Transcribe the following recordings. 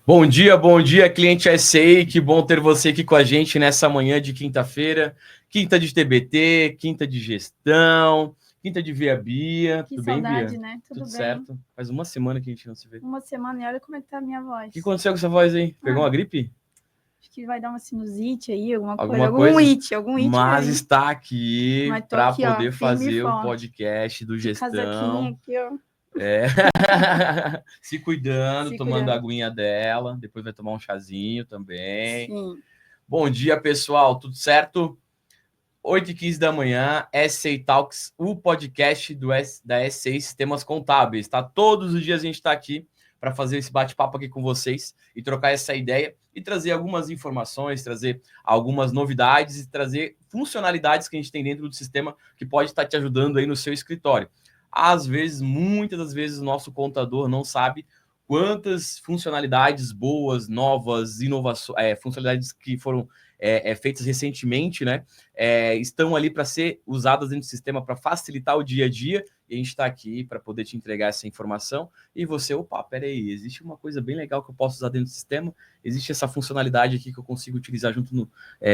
Bom dia, cliente SAI. Que bom ter você aqui com a gente nessa manhã de quinta-feira. Quinta de TBT, quinta de gestão, quinta de Via Bia. Que Tudo saudade, bem, Bia? né? Tudo bem. Certo? Faz uma semana que a gente não se vê. Uma semana e olha como é que tá a minha voz. O que aconteceu com essa voz aí? Pegou uma gripe? Acho que vai dar uma sinusite aí, alguma coisa. Algum it. Mas está aqui para poder fazer o podcast do Gestão. Casaquinho aqui, ó. Se cuidando, tomando a aguinha dela. Depois vai tomar um chazinho também. Sim. Bom dia, pessoal. Tudo certo? 8h15 da manhã, SAI Talks, o podcast da SAI Sistemas Contábeis. Tá? Todos os dias a gente está aqui para fazer esse bate-papo aqui com vocês e trocar essa ideia e trazer algumas informações, trazer algumas novidades e trazer funcionalidades que a gente tem dentro do sistema que pode estar te ajudando aí no seu escritório. Às vezes, muitas das vezes, o nosso contador não sabe quantas funcionalidades boas, novas, inovações, funcionalidades que foram feitas recentemente, né? Estão ali para ser usadas dentro do sistema para facilitar o dia a dia. E a gente está aqui para poder te entregar essa informação. E você, peraí, existe uma coisa bem legal que eu posso usar dentro do sistema. Existe essa funcionalidade aqui que eu consigo utilizar junto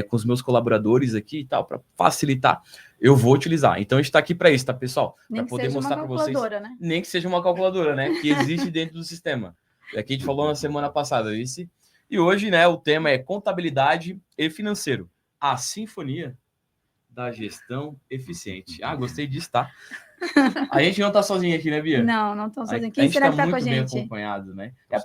com os meus colaboradores aqui e tal, para facilitar. Eu vou utilizar. Então a gente está aqui para isso, tá, pessoal? Para poder mostrar para vocês. Né? Nem que seja uma calculadora, né? Que existe dentro do sistema. É que a gente falou na semana passada, vice. E hoje, né, o tema é contabilidade e financeiro. A sinfonia da gestão eficiente. Gostei disso, tá? A gente não tá sozinho aqui, né, Bia? Não estamos sozinhos. Quem será que tá com a gente? A gente tá muito bem acompanhado, né? É a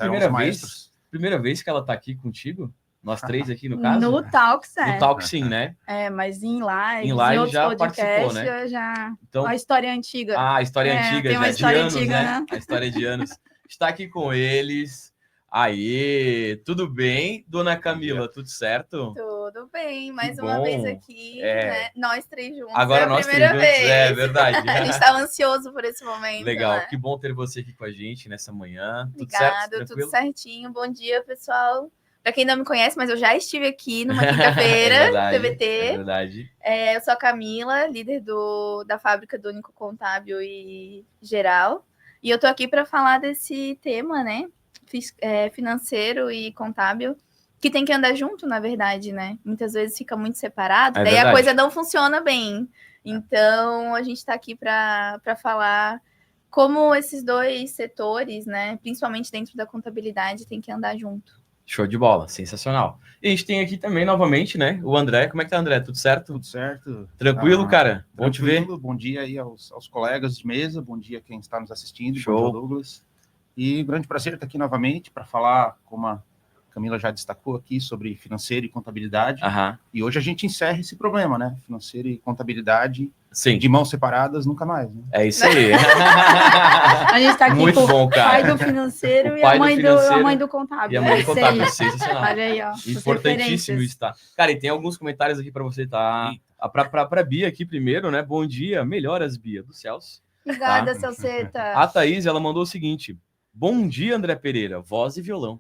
primeira vez que ela tá aqui contigo? Nós três aqui, no caso? No Talks, No Talks, sim, né? Mas em live, em outros já participou, né? Então, a história antiga. A história antiga, tem uma história de anos, antiga, né? A história de anos. Está aqui com eles. Aê, tudo bem, dona Camila? Tudo certo? Tudo bem, mais uma vez aqui, né? Nós três juntos. Agora nós três juntos, é verdade. A gente estava ansioso por esse momento. Legal, né? Que bom ter você aqui com a gente nessa manhã. Obrigada, tudo certinho. Bom dia, pessoal. Para quem não me conhece, mas eu já estive aqui numa quinta-feira, TBT. É verdade. Eu sou a Camila, líder da fábrica do Único Contábil e Geral. E eu tô aqui para falar desse tema, né? Financeiro e contábil, que tem que andar junto, na verdade, né? Muitas vezes fica muito separado, daí verdade. A coisa não funciona bem. Então, a gente está aqui para falar como esses dois setores, né? Principalmente dentro da contabilidade, tem que andar junto. Show de bola, sensacional. E a gente tem aqui também, novamente, né? O André. Como é que tá, André? Tudo certo? Tudo certo. Tranquilo, cara? Bom te ver. Bom dia aí aos colegas de mesa, bom dia a quem está nos assistindo. Show. Bom dia, Douglas. E grande prazer estar aqui novamente para falar, como a Camila já destacou aqui, sobre financeiro e contabilidade. E hoje a gente encerra esse problema, né? Financeiro e contabilidade, sim, de mãos separadas, nunca mais. Né? É isso aí. A gente está aqui muito bom, cara. Pai do financeiro e a mãe do contábil. E a mãe do contábil, sensacional. Olha aí, ó. Importantíssimo isso, tá? Cara, e tem alguns comentários aqui para você, tá? Para Bia aqui primeiro, né? Bom dia, melhoras, Bia, dos céus. Obrigada, Celceta. A Thaís, ela mandou o seguinte... Bom dia, André Pereira. Voz e violão.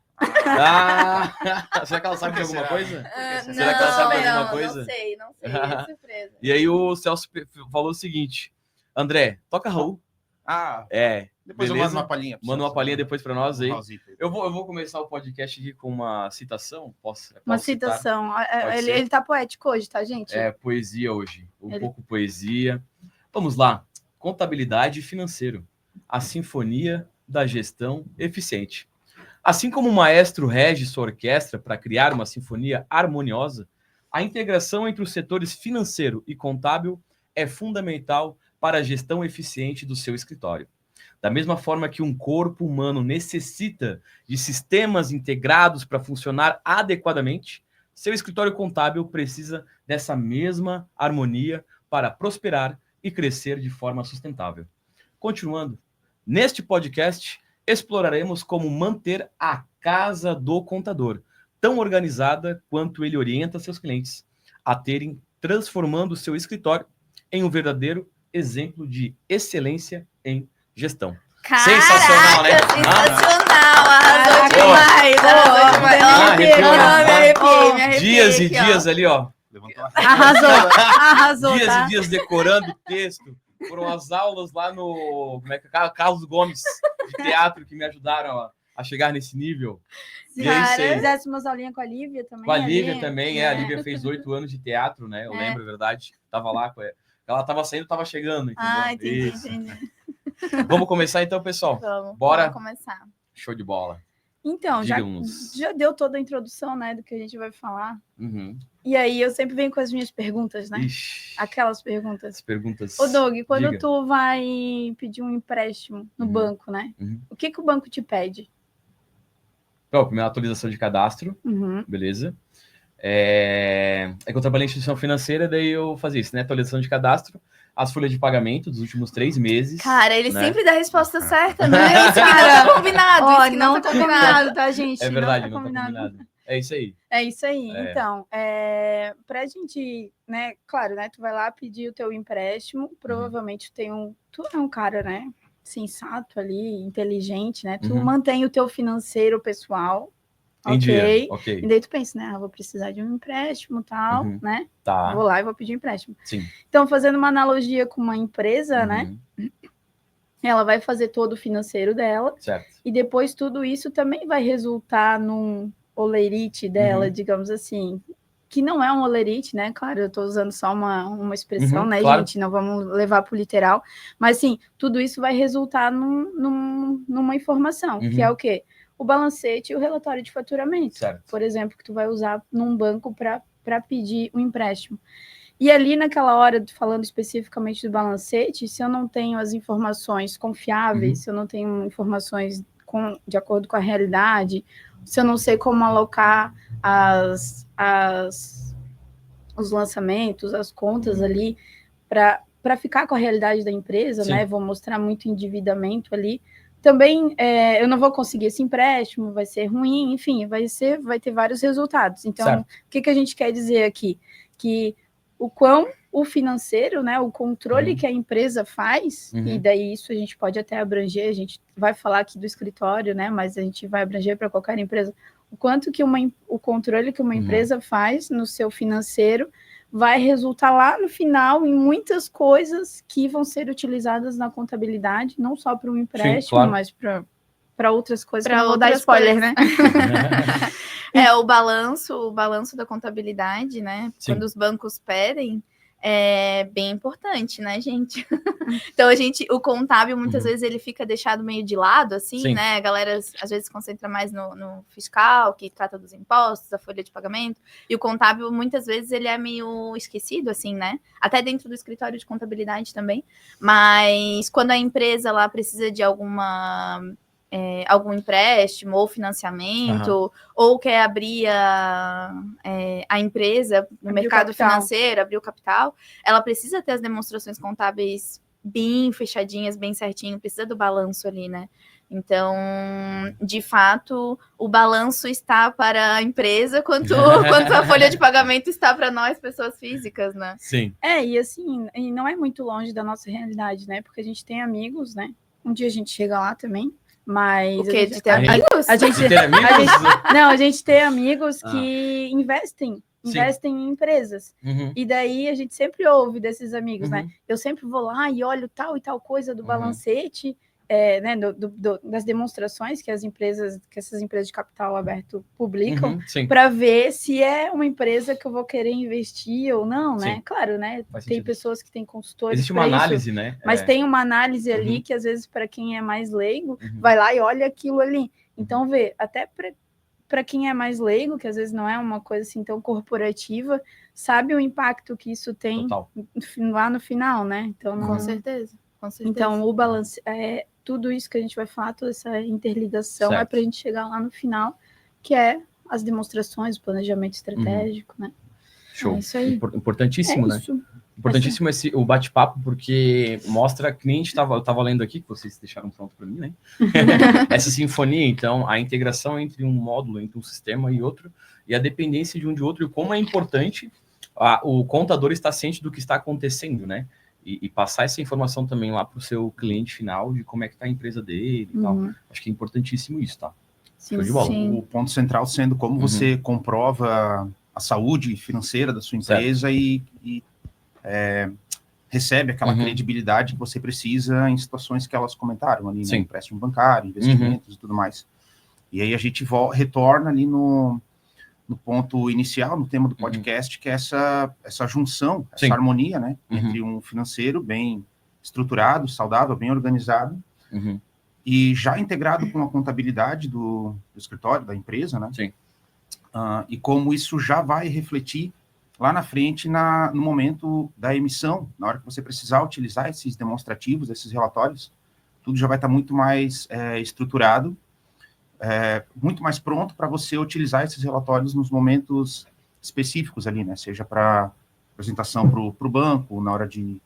Será que ela sabe de alguma coisa? Será que ela sabe de alguma coisa? Não sei. É surpresa. E aí o Celso falou o seguinte. André, toca Raul. Depois beleza? Eu mando uma palhinha. Manda uma palhinha depois para nós aí. Eu vou começar o podcast aqui com uma citação. Posso uma citação. Ele tá poético hoje, tá, gente? Poesia hoje. Pouco poesia. Vamos lá. Contabilidade e financeiro. A sinfonia da gestão eficiente. Assim como o maestro rege sua orquestra para criar uma sinfonia harmoniosa, a integração entre os setores financeiro e contábil é fundamental para a gestão eficiente do seu escritório. Da mesma forma que um corpo humano necessita de sistemas integrados para funcionar adequadamente, seu escritório contábil precisa dessa mesma harmonia para prosperar e crescer de forma sustentável. Continuando, neste podcast, exploraremos como manter a casa do contador tão organizada quanto ele orienta seus clientes a terem, transformando seu escritório em um verdadeiro exemplo de excelência em gestão. Caraca, sensacional, né? Arrasou demais. Me arrepiei. Dias e dias ali, ó. Arrasou. Dias tá? e dias decorando o texto. Foram as aulas lá no Carlos Gomes de teatro que me ajudaram a chegar nesse nível. Se Cara, fizéssemos aulinha com a Lívia também. Com a Lívia também, a Lívia fez 8 anos de teatro, né? Eu É. lembro, é verdade. Tava lá com ela. Ela tava saindo, tava chegando, entendeu? Ah, entendi, Isso. entendi. Vamos começar então, pessoal? Bora Bora? começar. Show de bola. Então, Diga-nos. já deu toda a introdução, né, do que a gente vai falar. Uhum. E aí eu sempre venho com as minhas perguntas, né? Ixi, Aquelas perguntas. as perguntas. Ô, Doug, quando Diga. tu vai pedir um empréstimo no banco, né? Uhum. O que o banco te pede? Bom, primeiro, atualização de cadastro, beleza. É que eu trabalhei em instituição financeira, daí eu fazia isso, né? Atualização de cadastro, as folhas de pagamento dos últimos 3 meses. Cara, ele né? sempre dá a resposta certa, né? Isso que não tá combinado. Ó, Isso que não tá combinado, tá, gente? É verdade, não não tá tá combinado. combinado. É isso aí. É isso aí. É. Então, pra gente, né? Claro, né? Tu vai lá pedir o teu empréstimo, provavelmente tu é um cara, né? Sensato ali, inteligente, né? Tu mantém o teu financeiro pessoal. Em dia, ok. E daí tu pensa, né? Vou precisar de um empréstimo e tal, né? Tá. Vou lá e vou pedir um empréstimo. Sim. Então, fazendo uma analogia com uma empresa, né? Ela vai fazer todo o financeiro dela. Certo. E depois tudo isso também vai resultar num olerite dela, digamos assim. Que não é um olerite, né? Claro, eu estou usando só uma expressão, né, claro. gente? Não vamos levar para o literal. Mas, sim, tudo isso vai resultar numa informação, que é o quê? O balancete e o relatório de faturamento. Certo. Por exemplo, que tu vai usar num banco para pedir um empréstimo. E ali naquela hora, falando especificamente do balancete, se eu não tenho as informações confiáveis, se eu não tenho informações de acordo com a realidade, se eu não sei como alocar os lançamentos, as contas ali, para ficar com a realidade da empresa, né? Vou mostrar muito endividamento ali. Também eu não vou conseguir esse empréstimo, vai ser ruim, enfim, vai ter vários resultados. Então, o que a gente quer dizer aqui? Que o financeiro, né, o controle que a empresa faz, e daí isso a gente pode até abranger, a gente vai falar aqui do escritório, né, mas a gente vai abranger para qualquer empresa, o quanto que o controle que uma empresa faz no seu financeiro vai resultar lá no final em muitas coisas que vão ser utilizadas na contabilidade, não só para um empréstimo, mas para outras coisas. Para não vou dar spoiler, né? O balanço da contabilidade, né? Sim. Quando os bancos pedem, é bem importante, né, gente? Então, o contábil, muitas vezes, ele fica deixado meio de lado, assim, Sim. né? A galera, às vezes, se concentra mais no fiscal, que trata dos impostos, da folha de pagamento, e o contábil, muitas vezes, ele é meio esquecido, assim, né? Até dentro do escritório de contabilidade também. Mas, quando a empresa, lá, precisa de algum empréstimo ou financiamento, ou quer abrir a empresa no mercado financeiro, abrir o capital, ela precisa ter as demonstrações contábeis bem fechadinhas, bem certinho, precisa do balanço ali, né? Então, de fato, o balanço está para a empresa, quanto a folha de pagamento está para nós, pessoas físicas, né? Sim. E assim, e não é muito longe da nossa realidade, né? Porque a gente tem amigos, né? Um dia a gente chega lá também. Mas o quê? De ter amigos? A gente tem amigos que investem em empresas. E daí a gente sempre ouve desses amigos, né? Eu sempre vou lá e olho tal e tal coisa do balancete, né? Das demonstrações que essas empresas de capital aberto publicam, para ver se é uma empresa que eu vou querer investir ou não, né? Sim. Claro, né? Tem pessoas que têm consultores. Existe uma análise, né? Mas tem uma análise ali que, às vezes, para quem é mais leigo, vai lá e olha aquilo ali. Então, até para quem é mais leigo, que às vezes não é uma coisa assim tão corporativa, sabe o impacto que isso tem lá no final, né? Então, com certeza. Então, o balance, tudo isso que a gente vai falar, toda essa interligação, é para a gente chegar lá no final, que é as demonstrações, o planejamento estratégico, né? Show. É isso aí. Importantíssimo, né? Isso. Importantíssimo o bate-papo, porque mostra que nem eu estava lendo aqui, que vocês deixaram pronto para mim, né? Essa sinfonia, então, a integração entre um módulo, entre um sistema e outro, e a dependência de um de outro, e como é importante o contador estar ciente do que está acontecendo, né? E passar essa informação também lá para o seu cliente final, de como é que está a empresa dele e tal. Acho que é importantíssimo isso, tá? Sim, show de bola. O ponto central sendo como você comprova a saúde financeira da sua empresa e recebe aquela credibilidade que você precisa em situações que elas comentaram ali, né? Empréstimo bancário, investimentos e tudo mais. E aí a gente retorna ali no ponto inicial, no tema do podcast, que é essa junção, essa harmonia, né, entre um financeiro bem estruturado, saudável, bem organizado, e já integrado com a contabilidade do escritório, da empresa, né? Sim. E como isso já vai refletir lá na frente, no momento da emissão, na hora que você precisar utilizar esses demonstrativos, esses relatórios, tudo já vai estar muito mais estruturado, muito mais pronto para você utilizar esses relatórios nos momentos específicos ali, né? Seja para apresentação para o banco, na hora de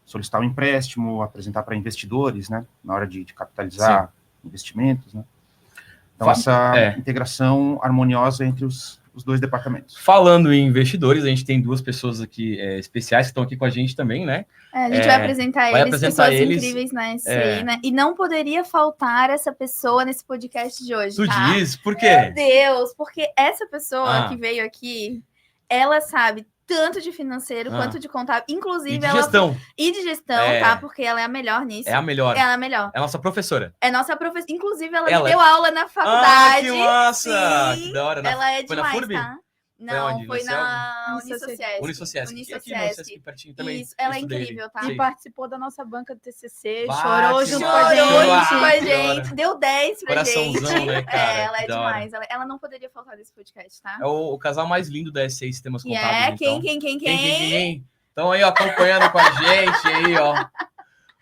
solicitar um empréstimo, apresentar para investidores, né? Na hora de capitalizar investimentos, né? Então, essa integração harmoniosa entre os dois departamentos. Falando em investidores, a gente tem duas pessoas aqui especiais que estão aqui com a gente também, né? A gente vai apresentar pessoas incríveis na SCI, né? E não poderia faltar essa pessoa nesse podcast de hoje, Tu tá? diz? Por quê? Meu Deus, porque essa pessoa que veio aqui, ela sabe tanto de financeiro quanto de contábil, inclusive e de gestão. E de gestão, tá? Porque ela é a melhor nisso. É a melhor. Ela é a melhor. É a nossa professora. É nossa professora. Inclusive, ela me deu aula na faculdade. Que massa! Sim, Que da hora. Ela é foi demais, na FURB? tá? Não, foi na Unisociesc. Unisociesc. Aqui no Unisociesc, pertinho também. Isso, ela é incrível, tá? E participou da nossa banca do TCC, chorou junto com a gente, deu 10 pra gente. Né, cara? Ela é demais. Ela não poderia faltar desse podcast, tá? É o casal mais lindo da SCI Sistemas Contábeis. Quem? Estão aí, ó, acompanhando com a gente aí, ó.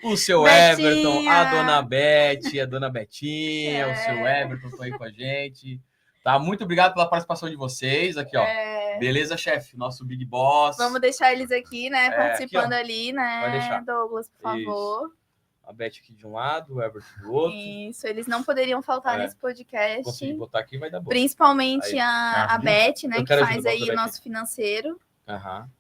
O seu Everton, a dona Beth, a dona Betinha, o seu Everton estão aí com a gente. Tá, muito obrigado pela participação de vocês aqui, ó. Beleza, chefe? Nosso Big Boss. Vamos deixar eles aqui, né? Participando aqui, ali, né? Vai deixar. Douglas, por favor. Isso. A Beth aqui de um lado, o Everton do outro. Isso, eles não poderiam faltar nesse podcast. Consegui botar aqui, vai dar bom. Principalmente a Beth, né? Que faz aí o nosso financeiro.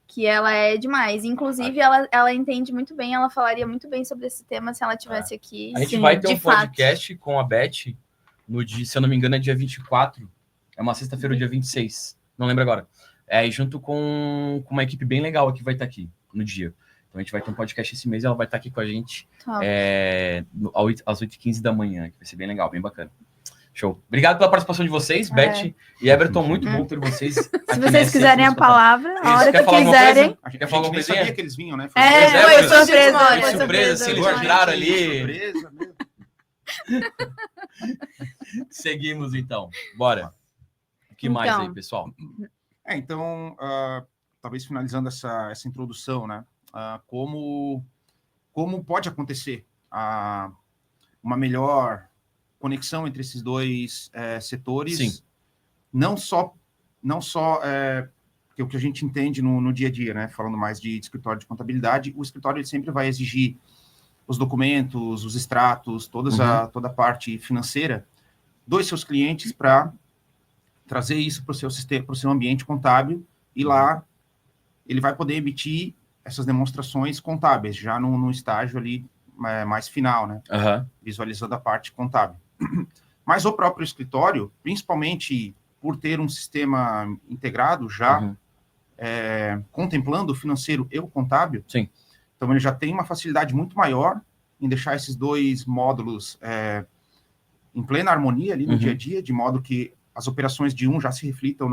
Que ela é demais. Inclusive, ela entende muito bem, ela falaria muito bem sobre esse tema se ela estivesse aqui. A gente vai ter um podcast com a Beth no dia, se eu não me engano, é dia 24. É uma sexta-feira, dia 26. Não lembro agora. Junto com uma equipe bem legal que vai estar aqui no dia. Então a gente vai ter um podcast esse mês e ela vai estar aqui com a gente às 8h15 da manhã, que vai ser bem legal, bem bacana. Show. Obrigado pela participação de vocês, Beth e Everton. Muito bom ter vocês aqui. Se vocês quiserem a palavra, a hora que quiserem. A gente nem sabia que eles vinham, né? Foi surpresa. Foi surpresa, se eles giraram ali. Surpresa mesmo. Seguimos, então. Bora. O que mais aí, pessoal? Então, talvez finalizando essa introdução, né? Como pode acontecer uma melhor conexão entre esses dois setores? Sim. Não só porque o que a gente entende no dia a dia, né? Falando mais de escritório de contabilidade, o escritório ele sempre vai exigir os documentos, os extratos, toda a parte financeira dos seus clientes para trazer isso para o seu sistema, para o seu ambiente contábil, e lá ele vai poder emitir essas demonstrações contábeis, já no estágio ali mais final, né? Visualizando a parte contábil. Mas o próprio escritório, principalmente por ter um sistema integrado já, contemplando o financeiro e o contábil, sim. Então ele já tem uma facilidade muito maior em deixar esses dois módulos em plena harmonia ali no dia a dia, de modo que as operações de um já se reflitam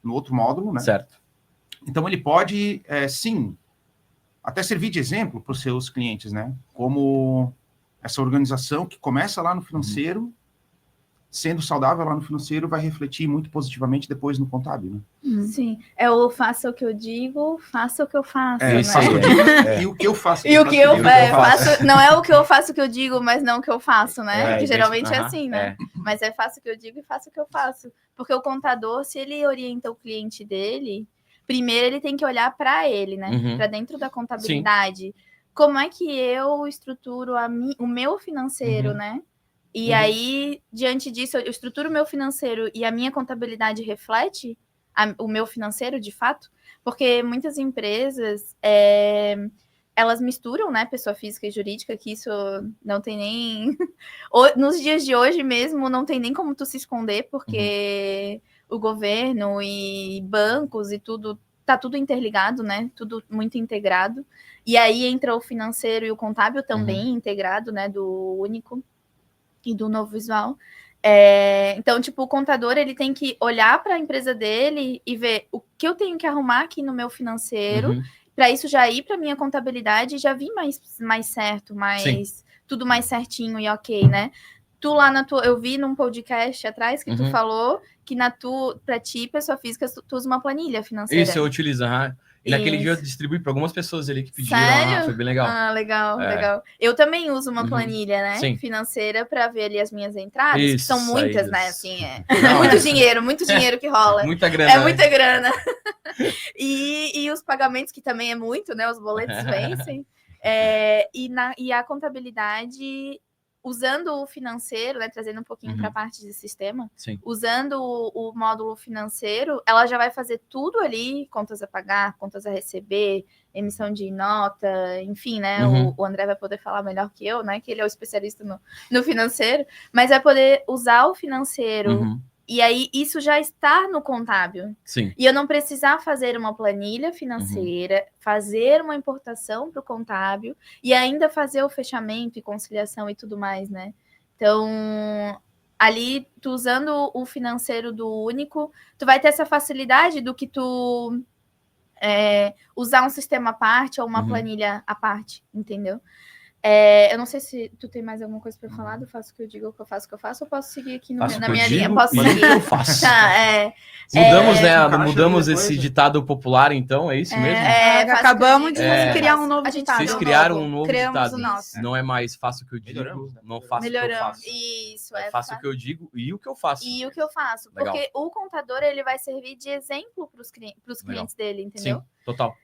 no outro módulo, né? Certo. Então ele pode, sim, até servir de exemplo para os seus clientes, né? Como essa organização que começa lá no financeiro, sendo saudável lá no financeiro, vai refletir muito positivamente depois no contábil, né? Sim, é o faça o que eu digo, faça o que eu faço, né? Faça o que eu digo, e o que eu faço. E o que eu faço, não é o que eu faço o que eu digo, mas não o que eu faço, né? Porque geralmente é assim, né? Mas faça o que eu digo e faça o que eu faço. Porque o contador, se ele orienta o cliente dele, primeiro ele tem que olhar para ele, né? Para dentro da contabilidade. Sim. Como é que eu estruturo o meu financeiro, né? E aí, diante disso, eu estruturo o meu financeiro e a minha contabilidade reflete o meu financeiro, de fato, porque muitas empresas, elas misturam, né, pessoa física e jurídica, que isso não tem nem... Nos dias de hoje mesmo, não tem nem como tu se esconder, porque o governo e bancos e tudo, tá tudo interligado, né, tudo muito integrado. E aí entra o financeiro e o contábil também integrado, né, do único e do novo visual. Então, tipo, o contador, ele tem que olhar para a empresa dele e ver o que eu tenho que arrumar aqui no meu financeiro, para isso já ir para minha contabilidade e já vir mais certo, tudo mais certinho e ok, né? Tu lá eu vi num podcast atrás que tu falou que pra ti, pessoa física, tu usa uma planilha financeira. Isso, eu utilizo, E naquele dia eu distribuí para algumas pessoas ali que pediram. Sério? Foi bem legal. Legal. Eu também uso uma planilha, né? Sim. Financeira para ver ali as minhas entradas, Isso, que são muitas, saídas. né? Assim, muito dinheiro que rola. Muita grana. É muita grana. E os pagamentos, que também é muito, né? Os boletos vencem. E a contabilidade, usando o financeiro, né, trazendo um pouquinho para a parte de sistema, usando o módulo financeiro, ela já vai fazer tudo ali, contas a pagar, contas a receber, emissão de nota, enfim, né, o André vai poder falar melhor que eu, né, que ele é o especialista no financeiro, mas vai poder usar o financeiro. E aí, isso já está no contábil. Sim. E eu não precisar fazer uma planilha financeira, fazer uma importação para o contábil e ainda fazer o fechamento e conciliação e tudo mais, né? Então, ali, tu usando o financeiro do Único, tu vai ter essa facilidade do que tu usar um sistema à parte ou uma planilha à parte, entendeu? Eu não sei se tu tem mais alguma coisa para falar, eu faço o que eu digo, o que eu faço, ou posso seguir aqui na minha linha? Posso seguir? Eu faço. Tá, Mudamos, né? Mudamos esse ditado popular, então, é isso mesmo? Acabamos de criar um novo ditado. Vocês criaram um novo Criamos ditado. o nosso. Não é mais faço o que eu digo, não faço o que eu faço. Isso, faço o que eu digo e o que eu faço. E o que eu faço. Legal. Porque o contador, ele vai servir de exemplo para os clientes dele, entendeu? Sim, total.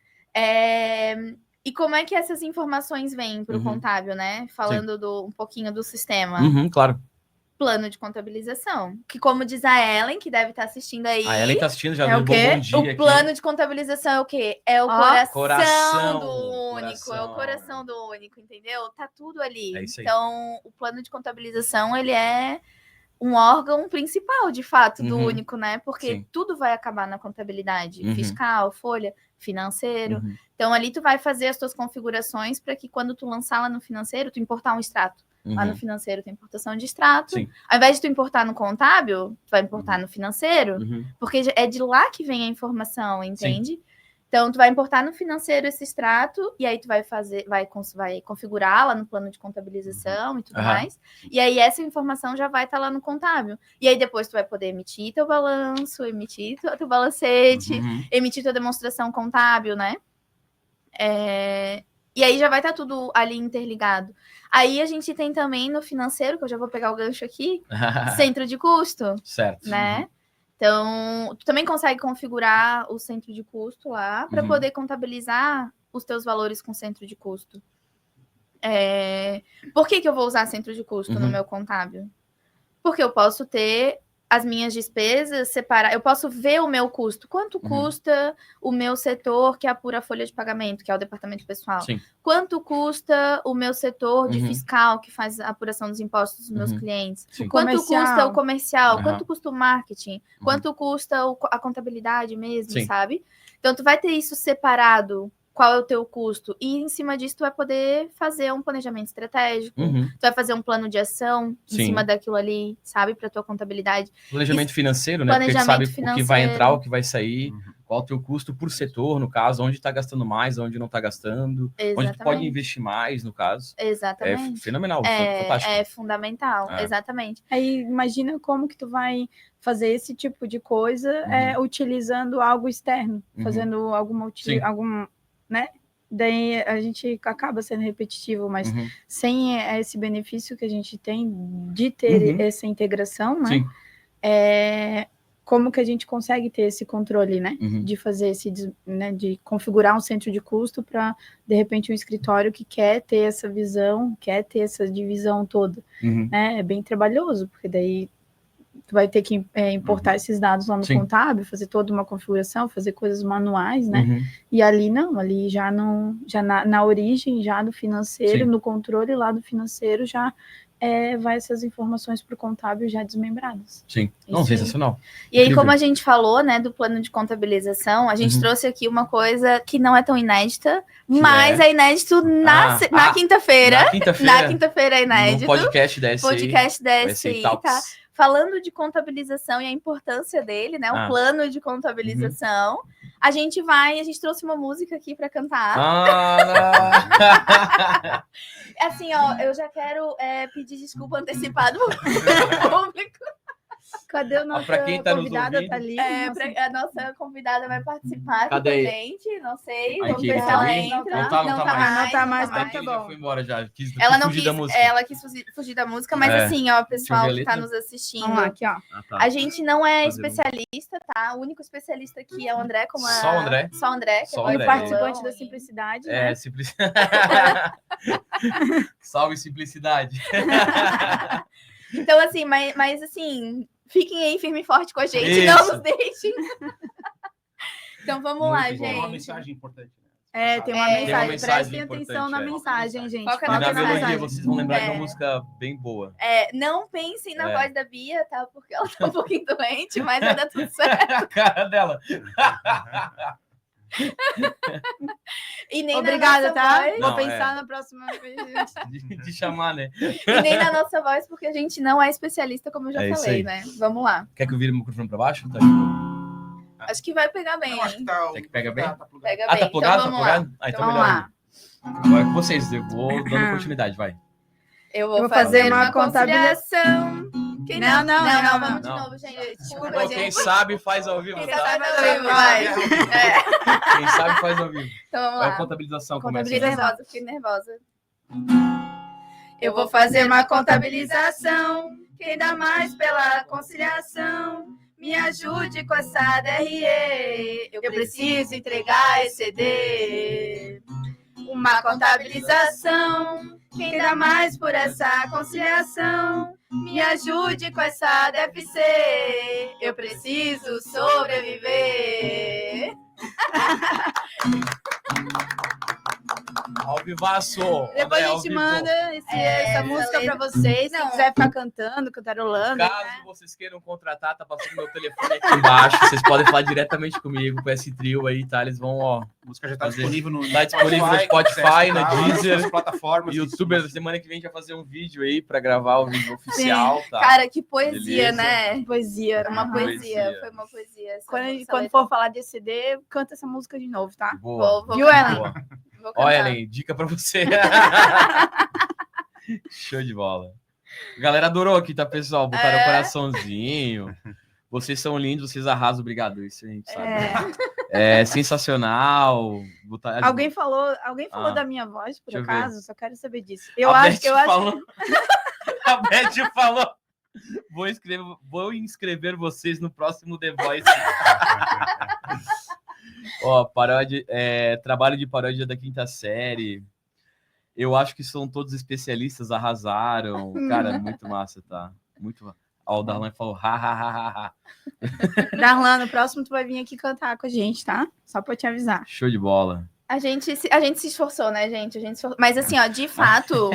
E como é que essas informações vêm para o contábil, né? Falando um pouquinho do sistema. Claro. Plano de contabilização. Que, como diz a Ellen, que deve estar assistindo aí. A Ellen está assistindo, já deu um bom dia. O plano de contabilização é o quê? É o coração do Único. É o coração do Único, entendeu? Tá tudo ali. É isso aí. Então, o plano de contabilização, ele é um órgão principal, de fato, do Único, né? Porque tudo vai acabar na contabilidade. Fiscal, folha, financeiro. Então, ali tu vai fazer as tuas configurações para que quando tu lançar lá no financeiro, tu importar um extrato. Lá no financeiro tem importação de extrato. Ao invés de tu importar no contábil, tu vai importar no financeiro, porque é de lá que vem a informação, entende? Então, tu vai importar no financeiro esse extrato, e aí tu vai configurar lá no plano de contabilização e tudo mais. E aí essa informação já vai estar lá no contábil. E aí depois tu vai poder emitir teu balanço, emitir teu balancete, emitir tua demonstração contábil, né? E aí já vai estar tudo ali interligado. Aí a gente tem também no financeiro, que eu já vou pegar o gancho aqui, centro de custo. Certo. Né? Então, tu também consegue configurar o centro de custo lá para poder contabilizar os teus valores com centro de custo. Por que eu vou usar centro de custo no meu contábil? Porque eu posso ter as minhas despesas separadas, eu posso ver o meu custo. Quanto custa o meu setor que apura a folha de pagamento, que é o departamento pessoal? Sim. Quanto custa o meu setor de fiscal, que faz a apuração dos impostos dos meus clientes? Sim. Quanto custa o comercial? Quanto custa o marketing? Quanto custa a contabilidade mesmo, sabe? Então, tu vai ter isso separado. Qual é o teu custo? E em cima disso, tu vai poder fazer um planejamento estratégico, tu vai fazer um plano de ação em cima daquilo ali, sabe? Para tua contabilidade. Planejamento financeiro, né? Porque a gente sabe o que vai entrar, o que vai sair, qual o teu custo por setor, no caso, onde está gastando mais, onde não está gastando, onde tu pode investir mais, no caso. Exatamente. É fenomenal, fantástico. É fundamental, exatamente. Aí imagina como que tu vai fazer esse tipo de coisa utilizando algo externo, fazendo algum, né? Daí a gente acaba sendo repetitivo, mas sem esse benefício que a gente tem de ter essa integração, né? Sim. Como que a gente consegue ter esse controle, né? De fazer de configurar um centro de custo para, de repente, um escritório que quer ter essa visão, quer ter essa divisão toda, né? É bem trabalhoso, porque daí tu vai ter que importar esses dados lá no contábil, fazer toda uma configuração, fazer coisas manuais, né? E ali não, ali já na origem, já do financeiro, no controle lá do financeiro, já vai essas informações para o contábil já desmembradas. Sim, não, sensacional. E aí, como a gente falou, né, do plano de contabilização, a gente trouxe aqui uma coisa que não é tão inédita, mas é inédito na quinta-feira. Na quinta-feira é inédito. No podcast da SCI, tá? falando de contabilização e a importância dele, né? O plano de contabilização. A gente trouxe uma música aqui para cantar. Assim, ó, eu já quero pedir desculpa antecipada pro público. Cadê o nosso convidado? Tá ali? A nossa convidada vai participar aqui com a gente. Não sei. Vamos ver se ela entra. Não tá mais. Tá bom. Já foi embora já. Ela quis fugir da música, mas assim, ó, pessoal que tá nos assistindo. Vamos lá, aqui, ó. A gente não é especialista, tá? O único especialista aqui é o André. Só o André. Só o André. Só o André. E o participante da Simplicidade. Né? Simplicidade. Salve Simplicidade. Então, assim, mas assim, fiquem aí firme e forte com a gente, Isso. não nos deixem. Então vamos lá, gente. Tem uma mensagem importante. Tem uma mensagem. Prestem importante, atenção na mensagem, gente. Foca E na na melodia, mensagem. vocês vão lembrar que é uma música bem boa. Não pensem na voz da Bia, tá? Porque ela tá um pouquinho doente, mas vai dar tudo certo. A cara dela. E nem Obrigada, tá? Voz, Vou pensar na próxima vez. De chamar, né? E nem na nossa voz, porque a gente não é especialista, como eu já falei, né? Vamos lá. Quer que eu vire o microfone pra baixo? Tá, acho que vai pegar bem. Eu acho que tá, que pega bem? Pega tá bem. plugado? Então, Tá plugado? Então vamos melhor. lá. Agora com vocês, eu vou dando continuidade, vai. Eu vou fazer uma conciliação. Não, vamos de Não. novo, gente. Desculpa, Então, gente. quem sabe faz ao vivo, Quem tá? sabe faz ao vivo, vai. Quem sabe faz ao vivo. Então vamos É lá. a contabilização. Fiquei nervosa. Eu vou fazer uma contabilização. Quem dá mais pela conciliação? Me ajude com essa DRE. Eu preciso entregar ECD. Uma contabilização. Quem dá mais por essa conciliação? Me ajude com essa DFC. Eu preciso sobreviver. Ao vivaço. Depois a gente manda essa música pra vocês. Se quiser ficar cantando, cantarolando. Caso vocês queiram contratar, tá passando meu telefone aqui embaixo. Vocês podem falar diretamente comigo com esse trio aí, tá? Eles vão, ó. A música já tá disponível no Spotify, na Deezer, plataformas. YouTube. Semana que vem a gente vai fazer um vídeo aí pra gravar o vídeo oficial, tá? Cara, que poesia, Beleza. né? Poesia. Era uma poesia. Foi uma poesia. Quando for falar de CD, canta essa música de novo, tá? Boa. Vou Viu, Ellen? Boa. Vou Ó, cantar. Ellen, dica pra você. Show de bola. A galera adorou aqui, tá, pessoal? Botaram o coraçãozinho. Vocês são lindos, vocês arrasam. Obrigado. Isso a gente sabe. É sensacional. Alguém falou da minha voz, por Deixa eu acaso? Só quero saber disso. A Beth falou. Vou inscrever vocês no próximo The Voice. Ó, paródia, trabalho de paródia da quinta série. Eu acho que são todos especialistas, arrasaram. Cara, muito massa, tá? Muito massa. Ó, o Darlan falou, ha. Darlan, no próximo tu vai vir aqui cantar com a gente, tá? Só pra te avisar. Show de bola. A gente se esforçou, né, gente? Mas assim, ó, de fato,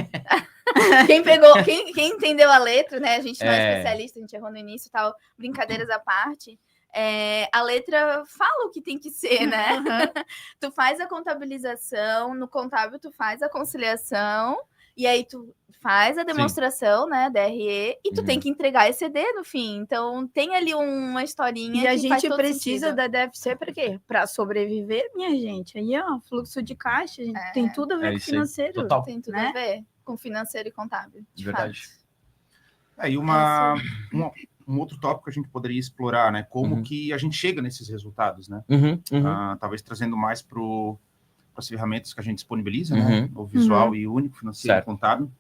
quem entendeu a letra, né? A gente não é especialista, a gente errou no início e tal, brincadeiras à parte. A letra fala o que tem que ser, né? Tu faz a contabilização, no contábil tu faz a conciliação, e aí tu faz a demonstração, né, DRE, e tu tem que entregar ECD no fim. Então tem ali uma historinha. E a que faz gente todo precisa sentido. da DFC para quê? Para sobreviver, minha gente. Aí, ó, fluxo de caixa, tem tudo a ver com financeiro. Total. Tem tudo né? a ver com financeiro e contábil. De Verdade. fato. E um outro tópico que a gente poderia explorar, né? Como que a gente chega nesses resultados, né? Talvez trazendo mais para as ferramentas que a gente disponibiliza, né? O visual e único, financeiro e contábil.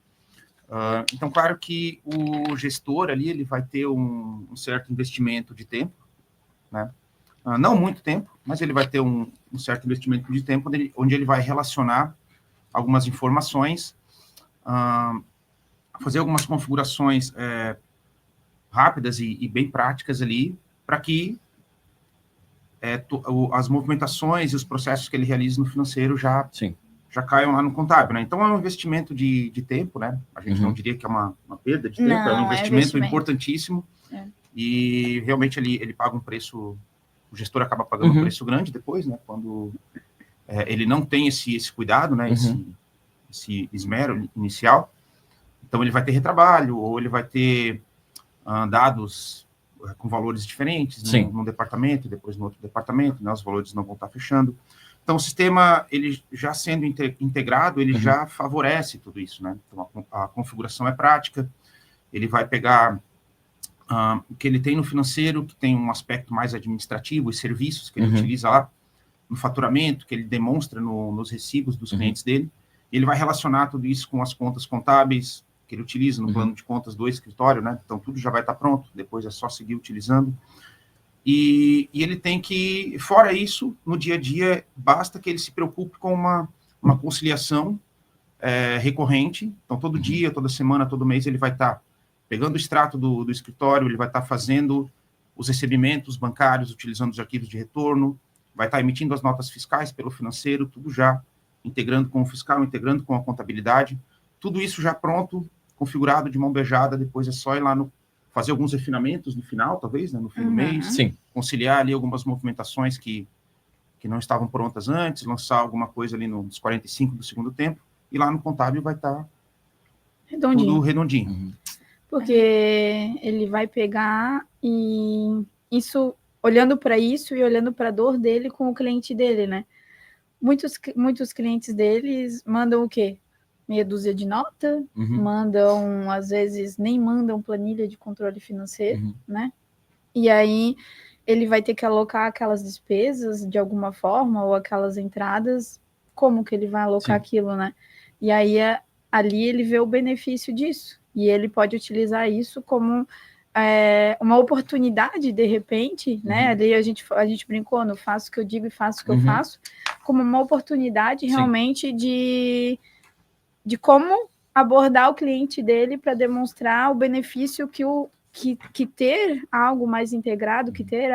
Então, claro que o gestor ali, ele vai ter um certo investimento de tempo, né? Não muito tempo, mas ele vai ter um certo investimento de tempo onde ele vai relacionar algumas informações, fazer algumas configurações rápidas e bem práticas ali, para que as movimentações e os processos que ele realiza no financeiro já caiam lá no contábil, né? Então, é um investimento de tempo, né? A gente não diria que é uma perda de tempo, é um investimento importantíssimo. E, realmente, ele paga um preço... O gestor acaba pagando um preço grande depois, né? Quando ele não tem esse cuidado, né? Esse esmero inicial. Então, ele vai ter retrabalho, ou ele vai ter dados com valores diferentes num departamento, depois no outro departamento, né, os valores não vão estar fechando. Então, o sistema, ele já sendo integrado, ele já favorece tudo isso, né? Então, a configuração é prática, ele vai pegar o que ele tem no financeiro, que tem um aspecto mais administrativo, os serviços que ele utiliza lá, no faturamento, que ele demonstra nos recibos dos clientes dele, e ele vai relacionar tudo isso com as contas contábeis, que ele utiliza no plano de contas do escritório, né? Então, tudo já vai estar pronto, depois é só seguir utilizando. E ele tem que, fora isso, no dia a dia, basta que ele se preocupe com uma conciliação recorrente. Então, todo dia, toda semana, todo mês, ele vai estar pegando o extrato do escritório, ele vai estar fazendo os recebimentos bancários, utilizando os arquivos de retorno, vai estar emitindo as notas fiscais pelo financeiro, tudo já integrando com o fiscal, integrando com a contabilidade, tudo isso já pronto, configurado de mão beijada, depois é só ir lá fazer alguns refinamentos no final, talvez, né, no fim do mês, conciliar ali algumas movimentações que não estavam prontas antes, lançar alguma coisa ali nos 45 do segundo tempo, e lá no contábil vai estar tudo redondinho. Porque ele vai pegar e isso, olhando para isso e olhando para a dor dele com o cliente dele, né? Muitos clientes deles mandam o quê? Meia dúzia de nota, mandam, às vezes, nem mandam planilha de controle financeiro, né? E aí, ele vai ter que alocar aquelas despesas de alguma forma, ou aquelas entradas, como que ele vai alocar aquilo, né? E aí, ali ele vê o benefício disso, e ele pode utilizar isso como uma oportunidade, de repente, né? Ali a gente brincou no faço o que eu digo e faço o que eu faço, como uma oportunidade realmente de como abordar o cliente dele para demonstrar o benefício que ter algo mais integrado, que ter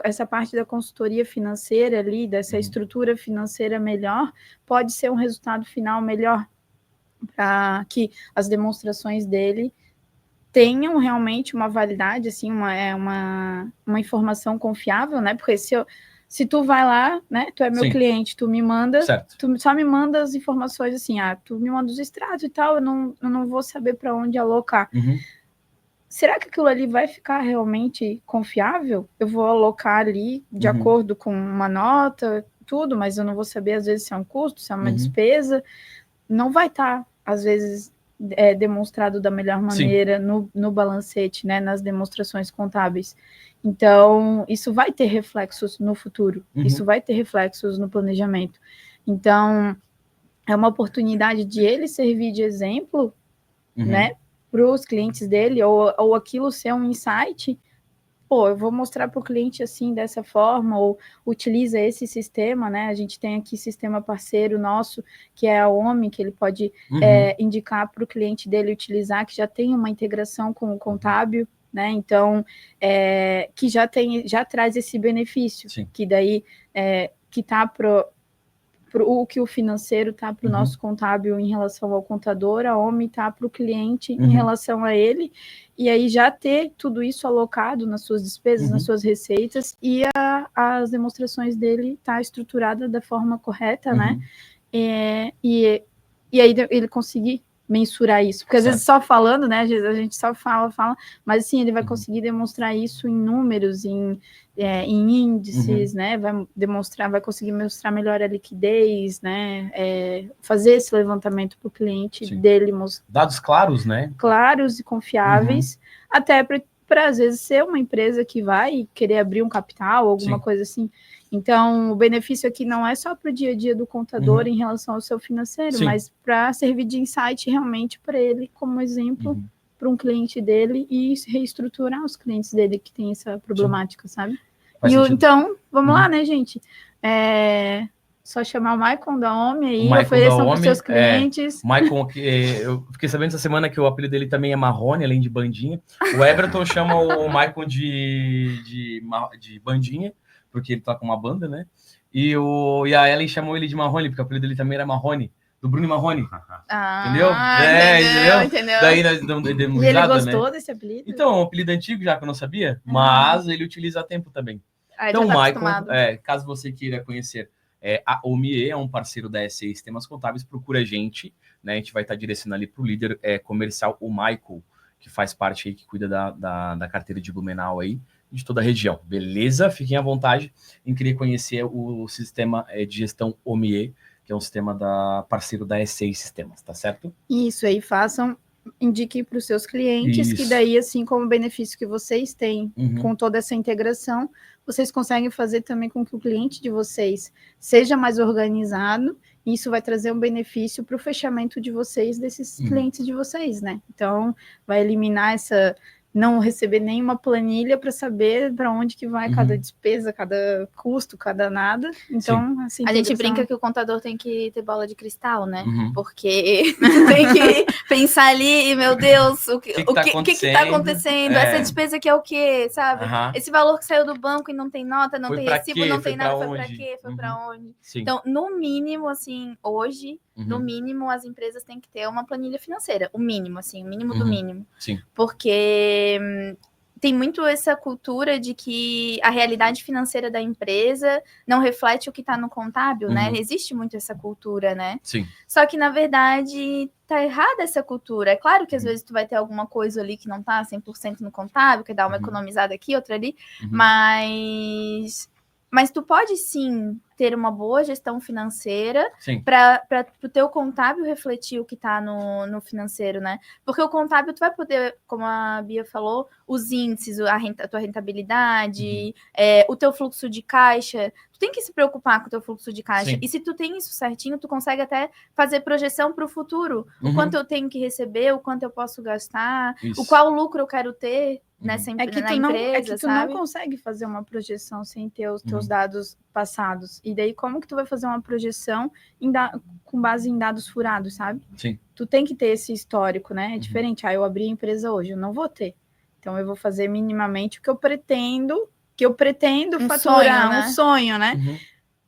essa parte da consultoria financeira ali, dessa estrutura financeira melhor, pode ser um resultado final melhor, para que as demonstrações dele tenham realmente uma validade, assim, uma informação confiável, né? Porque se tu vai lá, né? Tu é meu cliente, tu me manda, tu só me manda as informações assim, tu me manda os extratos e tal, eu não vou saber para onde alocar. Será que aquilo ali vai ficar realmente confiável? Eu vou alocar ali de acordo com uma nota, tudo, mas eu não vou saber, às vezes, se é um custo, se é uma despesa. Não vai estar, às vezes, demonstrado da melhor maneira no balancete, né, nas demonstrações contábeis. Então, isso vai ter reflexos no futuro, isso vai ter reflexos no planejamento. Então, é uma oportunidade de ele servir de exemplo, né, para os clientes dele, ou aquilo ser um insight. Pô, eu vou mostrar para o cliente assim, dessa forma, ou utiliza esse sistema, né? A gente tem aqui sistema parceiro nosso, que é a OMI, que ele pode indicar para o cliente dele utilizar, que já tem uma integração com o contábil, né? Então, que já traz esse benefício, que daí que está o que o financeiro está para o nosso contábil em relação ao contador, a OMI está para o cliente em relação a ele, e aí já ter tudo isso alocado nas suas despesas, nas suas receitas, e as demonstrações dele tá estruturada da forma correta, né? E aí ele conseguir mensurar isso, porque às vezes só falando, né, a gente só fala, mas assim, ele vai conseguir demonstrar isso em números, em índices, né, vai conseguir mostrar melhor a liquidez, né, fazer esse levantamento para o cliente dele. Dados claros, né? Claros e confiáveis, até para às vezes ser uma empresa que vai querer abrir um capital, alguma coisa assim. Então, o benefício aqui não é só para o dia a dia do contador em relação ao seu financeiro, mas para servir de insight realmente para ele, como exemplo, para um cliente dele e reestruturar os clientes dele que tem essa problemática, sabe? Então, vamos lá, né, gente? Só chamar o Maicon da OMI aí, ofereçam para os seus clientes. Maicon, eu fiquei sabendo essa semana que o apelido dele também é Marrone, além de Bandinha. O Everton chama o Maicon de Bandinha, porque ele tá com uma banda, né? E a Ellen chamou ele de Marrone, porque o apelido dele também era Marrone, do Bruno Marrone. Entendeu? Entendeu? Daí nós demos risada, ele gostou, né, desse apelido? Então, um apelido antigo já, que eu não sabia, mas ele utiliza há tempo também. Então, Maicon, caso você queira conhecer, a OMIE é um parceiro da SE Sistemas Contábeis, procura a gente, né? A gente vai estar direcionando ali para o líder comercial, o Michael. que faz parte aí, que cuida da carteira de Blumenau aí, de toda a região, beleza? Fiquem à vontade em querer conhecer o sistema de gestão OMIE, que é um sistema parceiro da S6 Sistemas, tá certo? Isso aí, indiquem para os seus clientes, Isso. que daí, assim como o benefício que vocês têm Uhum. com toda essa integração, vocês conseguem fazer também com que o cliente de vocês seja mais organizado, e isso vai trazer um benefício para o fechamento de vocês, desses clientes de vocês, né? Então, vai eliminar não receber nenhuma planilha para saber para onde que vai cada despesa, cada custo, cada nada. Então, assim, a gente brinca que o contador tem que ter bola de cristal, né? Uhum. Porque tem que pensar ali e, meu Deus, o que tá acontecendo? Essa despesa aqui é o quê, sabe? Esse valor que saiu do banco e não tem nota, não tem recibo, não tem nada, foi para quê? Foi para onde? Sim. Então, no mínimo, assim, hoje, no mínimo, as empresas têm que ter uma planilha financeira. O mínimo, assim, o mínimo do mínimo. Sim. Porque tem muito essa cultura de que a realidade financeira da empresa não reflete o que está no contábil, né? Existe muito essa cultura, né? Sim. Só que, na verdade, tá errada essa cultura. É claro que, às vezes, tu vai ter alguma coisa ali que não tá 100% no contábil, que dá uma economizada aqui, outra ali, mas tu pode, sim, ter uma boa gestão financeira para o teu contábil refletir o que está no financeiro, né? Porque o contábil, tu vai poder, como a Bia falou, os índices, a tua rentabilidade, o teu fluxo de caixa. Tu tem que se preocupar com o teu fluxo de caixa. E se tu tem isso certinho, tu consegue até fazer projeção para o futuro. O quanto eu tenho que receber, o quanto eu posso gastar, o qual lucro eu quero ter nessa empresa, tu não consegue fazer uma projeção sem ter os teus dados passados. E daí, como que tu vai fazer uma projeção com base em dados furados, sabe? Sim. Tu tem que ter esse histórico, né? É diferente. Eu abri a empresa hoje, eu não vou ter. Então, eu vou fazer minimamente o que eu pretendo faturar, um sonho, né?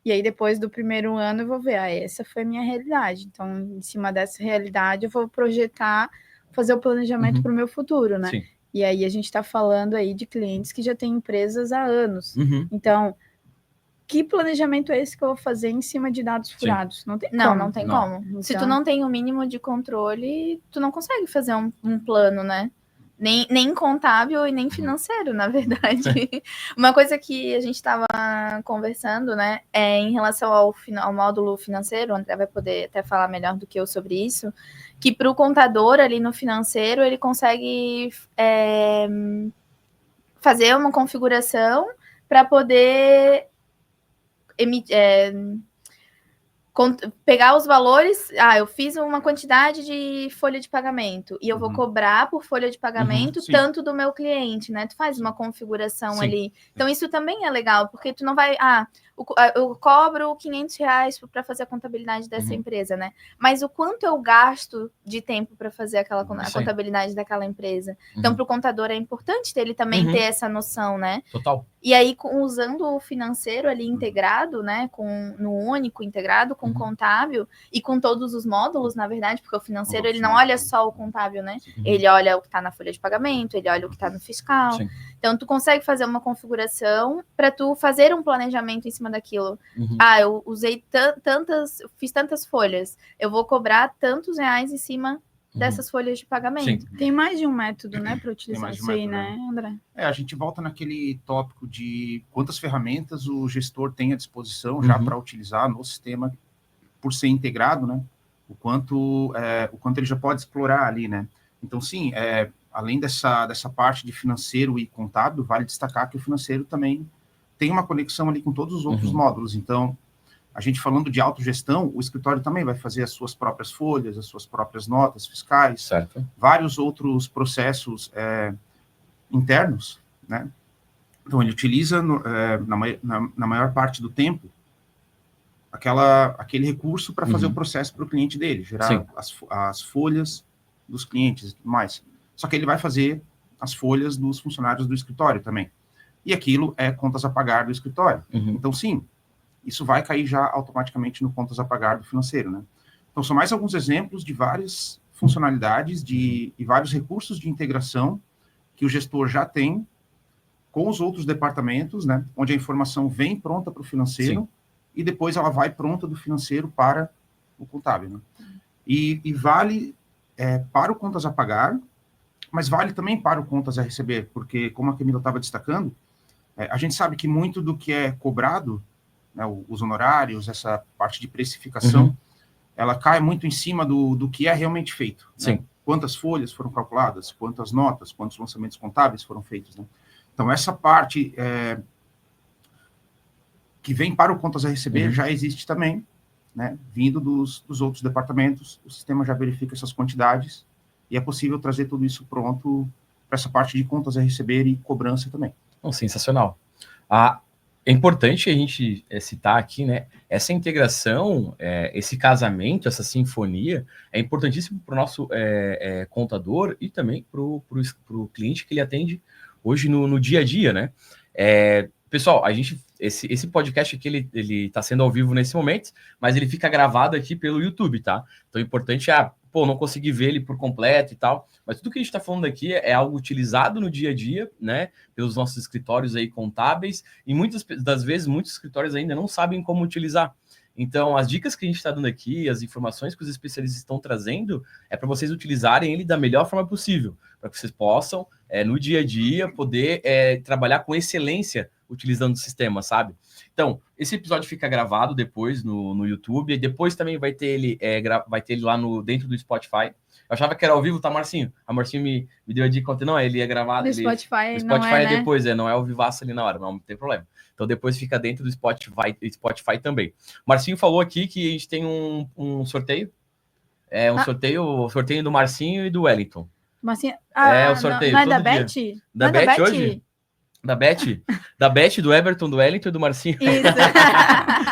E aí, depois do primeiro ano, eu vou ver, essa foi a minha realidade. Então, em cima dessa realidade, eu vou projetar, fazer o planejamento para o meu futuro, né? Sim. E aí, a gente está falando aí de clientes que já têm empresas há anos. Então, que planejamento é esse que eu vou fazer em cima de dados furados? Não tem como. Não tem como. Então, se tu não tem o mínimo de controle, tu não consegue fazer um plano, né? Nem contábil e nem financeiro, na verdade. Uma coisa que a gente estava conversando, né, é em relação ao módulo financeiro, o André vai poder até falar melhor do que eu sobre isso, que para o contador ali no financeiro, ele consegue fazer uma configuração para poder pegar os valores, eu fiz uma quantidade de folha de pagamento e eu vou cobrar por folha de pagamento tanto do meu cliente, né? Tu faz uma configuração ali. Então, isso também é legal, porque tu não vai... eu cobro R$500 para fazer a contabilidade dessa empresa, né? Mas o quanto eu gasto de tempo para fazer a contabilidade daquela empresa? Então, para o contador é importante ele também ter essa noção, né? Total. E aí, usando o financeiro ali integrado, né? No único integrado com o contábil e com todos os módulos, na verdade, porque o financeiro ele não olha só o contábil, né? Ele olha o que está na folha de pagamento, ele olha o que está no fiscal. Então, tu consegue fazer uma configuração para tu fazer um planejamento em cima daquilo. Eu usei fiz tantas folhas, eu vou cobrar tantos reais em cima dessas folhas de pagamento. Tem mais de um método, né, para utilizar isso aí, né, André? A gente volta naquele tópico de quantas ferramentas o gestor tem à disposição já para utilizar no sistema por ser integrado, né? O quanto ele já pode explorar ali, né? Então, sim, além dessa parte de financeiro e contábil, vale destacar que o financeiro também tem uma conexão ali com todos os outros módulos. Então, a gente falando de autogestão, o escritório também vai fazer as suas próprias folhas, as suas próprias notas fiscais, vários outros processos internos, né? Então, ele utiliza, na maior parte do tempo, aquele recurso para fazer o processo para o cliente dele, gerar as folhas dos clientes e tudo mais. Só que ele vai fazer as folhas dos funcionários do escritório também. E aquilo é contas a pagar do escritório. Então, sim, isso vai cair já automaticamente no contas a pagar do financeiro, né? Então, são mais alguns exemplos de várias funcionalidades e vários recursos de integração que o gestor já tem com os outros departamentos, né? Onde a informação vem pronta para o financeiro e depois ela vai pronta do financeiro para o contábil, né? E vale para o contas a pagar, mas vale também para o contas a receber, porque, como a Camila estava destacando, a gente sabe que muito do que é cobrado, né, os honorários, essa parte de precificação, ela cai muito em cima do que é realmente feito. Sim. Né? Quantas folhas foram calculadas, quantas notas, quantos lançamentos contábeis foram feitos. Né? Então, essa parte que vem para o contas a receber já existe também, né? Vindo dos outros departamentos, o sistema já verifica essas quantidades e é possível trazer tudo isso pronto para essa parte de contas a receber e cobrança também. Sensacional. É importante a gente citar aqui, né? Essa integração, esse casamento, essa sinfonia, é importantíssimo para o nosso contador e também para o cliente que ele atende hoje no dia a dia, né? Pessoal, esse podcast aqui, ele tá sendo ao vivo nesse momento, mas ele fica gravado aqui pelo YouTube, tá? Então, o importante não consegui ver ele por completo e tal, mas tudo que a gente está falando aqui é algo utilizado no dia a dia, né, pelos nossos escritórios aí contábeis, e muitas das vezes, muitos escritórios ainda não sabem como utilizar. Então, as dicas que a gente está dando aqui, as informações que os especialistas estão trazendo, é para vocês utilizarem ele da melhor forma possível, para que vocês possam, no dia a dia, poder trabalhar com excelência utilizando o sistema, sabe? Então, esse episódio fica gravado depois no YouTube, e depois também vai ter ele, lá dentro do Spotify. Eu achava que era ao vivo, tá, Marcinho? A Marcinho me deu a dica ontem, não, ele é gravado. No Spotify, o Spotify não é depois, não é ao vivaço ali na hora, não tem problema. Então depois fica dentro do Spotify também. Marcinho falou aqui que a gente tem um sorteio. O sorteio do Marcinho e do Wellington. Marcinho, o sorteio. Não é da Beth? Da Beth hoje? Da Beth, do Everton, do Wellington e do Marcinho. Isso.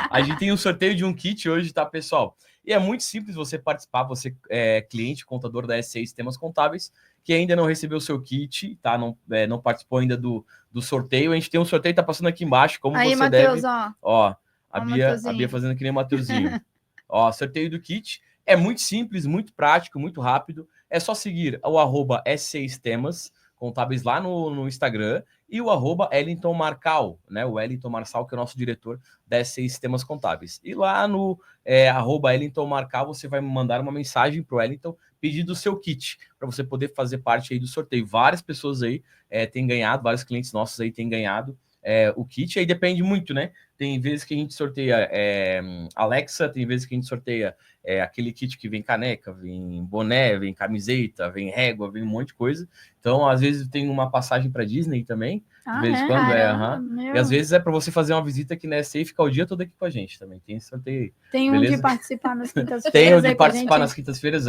A gente tem um sorteio de um kit hoje, tá, pessoal? E é muito simples você participar, você é cliente, contador da S6 Sistemas Contábeis, que ainda não recebeu o seu kit, tá? Não participou ainda do sorteio. A gente tem um sorteio, tá passando aqui embaixo, como aí, você Mateus, deve... Ó, a Bia fazendo que nem o Mateuzinho. Ó, sorteio do kit. É muito simples, muito prático, muito rápido. É só seguir o @S6 Sistemas Contábeis lá no Instagram e o @Wellington Marcal, né? O Wellington Marçal, que é o nosso diretor da S6 Sistemas Contábeis. E lá no @Wellington Marcal, você vai mandar uma mensagem para o Wellington pedindo o seu kit, para você poder fazer parte aí do sorteio. Várias pessoas aí têm ganhado, vários clientes nossos aí têm ganhado o kit. Aí depende muito, né? Tem vezes que a gente sorteia Alexa, tem vezes que a gente sorteia aquele kit que vem caneca, vem boné, vem camiseta, vem régua, vem um monte de coisa. Então, às vezes tem uma passagem para Disney também, de vez em quando. E às vezes é para você fazer uma visita aqui na SA e ficar o dia todo aqui com a gente também. Tem esse sorteio. Tem beleza? De participar nas quintas-feiras. Tem de participar nas quintas-feiras,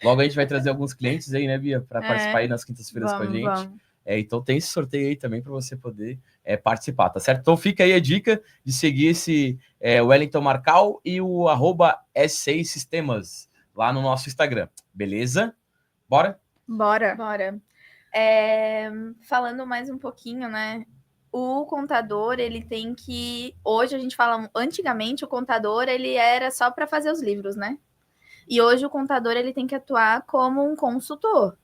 Logo a gente vai trazer alguns clientes aí, né, Bia, para participar aí nas quintas-feiras com a gente. Vamos. Então tem esse sorteio aí também para você poder participar, tá certo? Então fica aí a dica de seguir esse Wellington Marcal e o @S6 Sistemas lá no nosso Instagram, beleza? Bora? Bora. Falando mais um pouquinho, né? O contador, ele tem que... Hoje a gente fala... Antigamente o contador, ele era só para fazer os livros, né? E hoje o contador, ele tem que atuar como um consultor.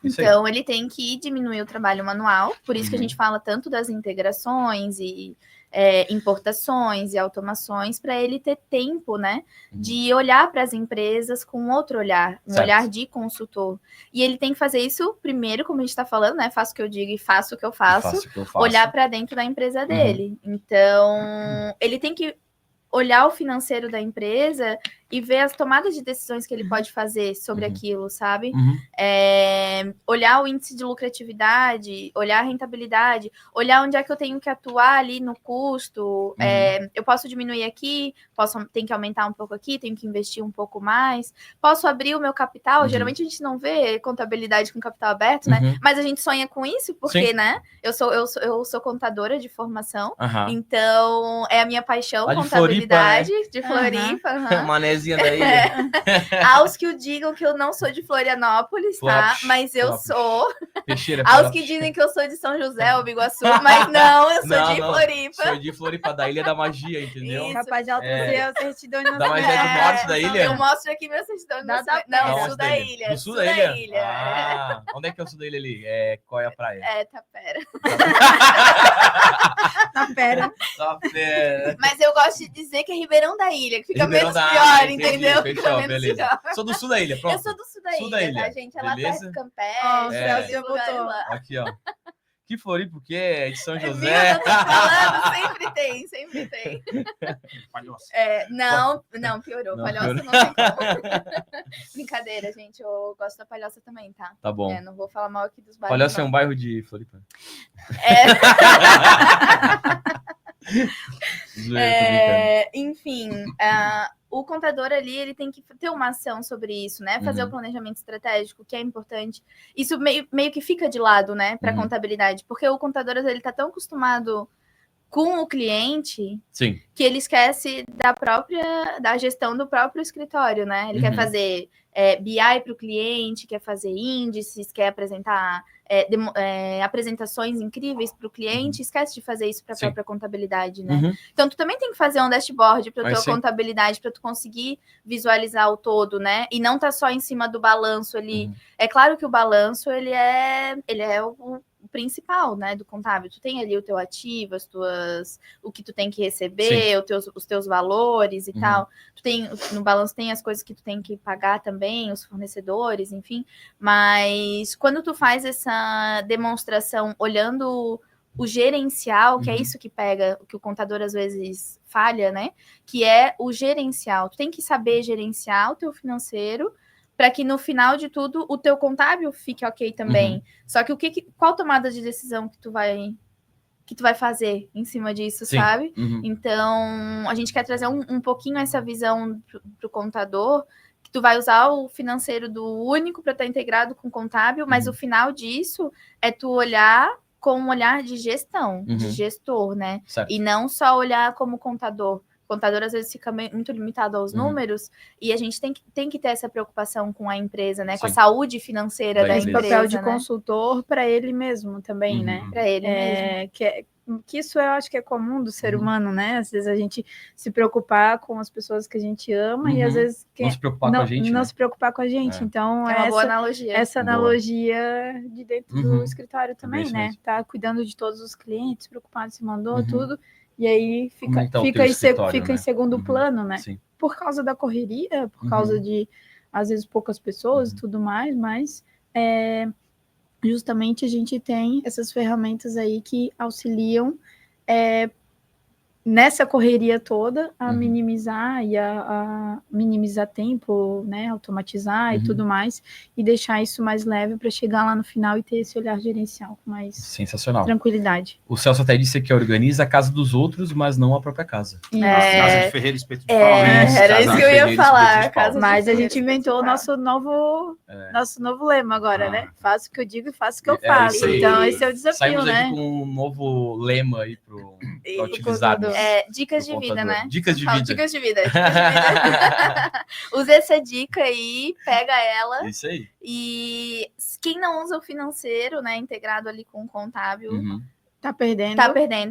Então, ele tem que diminuir o trabalho manual, por isso que a gente fala tanto das integrações e importações e automações, para ele ter tempo, né, de olhar para as empresas com outro olhar, olhar de consultor. E ele tem que fazer isso primeiro, como a gente está falando, né, faço o que eu digo e faço o que eu faço, olhar para dentro da empresa dele. Então, ele tem que olhar o financeiro da empresa e ver as tomadas de decisões que ele pode fazer sobre aquilo, sabe? Olhar o índice de lucratividade, olhar a rentabilidade, olhar onde é que eu tenho que atuar ali no custo. Eu posso diminuir aqui, tenho que aumentar um pouco aqui, tenho que investir um pouco mais. Posso abrir o meu capital. Geralmente a gente não vê contabilidade com capital aberto, né? Mas a gente sonha com isso, porque, né? Eu sou contadora de formação, então é a minha paixão, lá contabilidade de Floripa. Manézinha da ilha. Aos que o digam que eu não sou de Florianópolis, tá? Mas eu sou. Peixeira, aos que dizem que eu sou de São José ou Biguaçu, mas não, eu sou de Floripa. Sou de Floripa, da Ilha da Magia, entendeu? Isso. Capaz de trazer a certidão de nascimento. Da Magia do norte da ilha? Eu mostro aqui minha certidão de nascimento. Não, sul da ilha. Do sul da ilha? Onde é que é o sul da ilha ali? Qual é a praia? Tapera. Na pera. Tá fera. Mas eu gosto de dizer que é Ribeirão da Ilha, que fica Ribeirão menos da pior, Ilha, entendeu? entendi, Fica fechou, menos beleza. pior. Sou do sul da ilha, pronto. Eu sou do sul da Sul da ilha, ilha, tá, gente? É lá beleza? perto do Campé. Ó, o É. Celso botou. Lá. Aqui, ó. Que Floripa, porque é de São Viu? José. Eu tô falando, sempre tem, sempre tem. Palhoça. Não, piorou. Não, Palhoça piorou. não tem como. Brincadeira, gente. Eu gosto da Palhoça também, tá? Tá bom. Não vou falar mal aqui dos bairros. Palhoça é não. um bairro de Floripa. Zoeira, tô brincando. Enfim, o contador ali, ele tem que ter uma ação sobre isso, né? Fazer Uhum. o planejamento estratégico, que é importante. Isso meio que fica de lado, né? Para Uhum. contabilidade. Porque o contador, ele tá tão acostumado com o cliente Sim. que ele esquece da gestão do próprio escritório, né? Ele quer Uhum. fazer BI para o cliente, quer fazer índices, quer apresentar apresentações incríveis para o cliente, esquece de fazer isso para a Sim. própria contabilidade, né? Uhum. Então, tu também tem que fazer um dashboard para a Mas tua sim. contabilidade, para tu conseguir visualizar o todo, né? E não tá só em cima do balanço ali. Uhum. É claro que o balanço, ele é o principal, né, do contábil. Tu tem ali o teu ativo, o que tu tem que receber, os teus valores e Uhum. tal. No balanço tem as coisas que tu tem que pagar também, os fornecedores, enfim. Mas quando tu faz essa demonstração olhando o gerencial, que é Uhum. isso que pega, que o contador às vezes falha, né? Que é o gerencial. Tu tem que saber gerenciar o teu financeiro para que no final de tudo o teu contábil fique ok também. Uhum. Só que qual tomada de decisão que tu vai fazer em cima disso, Sim. sabe? Uhum. Então, a gente quer trazer um pouquinho essa visão pro contador, que tu vai usar o financeiro do único para estar integrado com o contábil, mas Uhum. o final disso é tu olhar com um olhar de gestão, Uhum. de gestor, né? Certo. E não só olhar como contador. O contador, às vezes, fica muito limitado aos Uhum. números, e a gente tem que ter essa preocupação com a empresa, né? Com a Sim. saúde financeira Da da Esse empresa. empresa, papel de né? consultor para ele mesmo também, Uhum. né? Para ele mesmo. Que isso eu acho que é comum do ser Uhum. humano, né? Às vezes a gente se preocupar com as pessoas que a gente ama e às Uhum. vezes Não se preocupar com a gente, não né? se preocupar com a gente. É. Então, É uma boa analogia. essa Boa. analogia de dentro Uhum. do escritório também, isso né? mesmo. Tá cuidando de todos os clientes, preocupado se mandou Uhum. tudo, e aí Como é que tá o fica teu escritório, fica em né? segundo Uhum. plano, né? Sim. Por causa da correria, por Uhum. causa de, às vezes, poucas pessoas e Uhum. tudo mais, mas justamente a gente tem essas ferramentas aí que auxiliam nessa correria toda a Uhum. minimizar e a minimizar tempo, né, automatizar e Uhum. tudo mais, e deixar isso mais leve para chegar lá no final e ter esse olhar gerencial com mais Sensacional. tranquilidade. O Celso até disse que organiza a casa dos outros, mas não a própria casa. Isso. Casa de Ferreira, espeto de pau, né? Isso, Era casa isso de que eu ia Ferreira, falar. espeto de pau. Casa de Mas a Ferreira, gente inventou o espeto de nosso novo lema agora, Ah. né? Faço o que eu digo e faço o que eu É falo. isso aí. Então, esse é o desafio, Saímos né? aqui com um novo lema aí para E utilizarmos. contador. Dicas Pro de vida, contador. né? Dicas de Fala, vida. Dicas de vida. Dicas de vida. Usa essa dica aí, pega ela. Isso aí. E quem não usa o financeiro, né, integrado ali com o contábil, Uhum. Tá perdendo.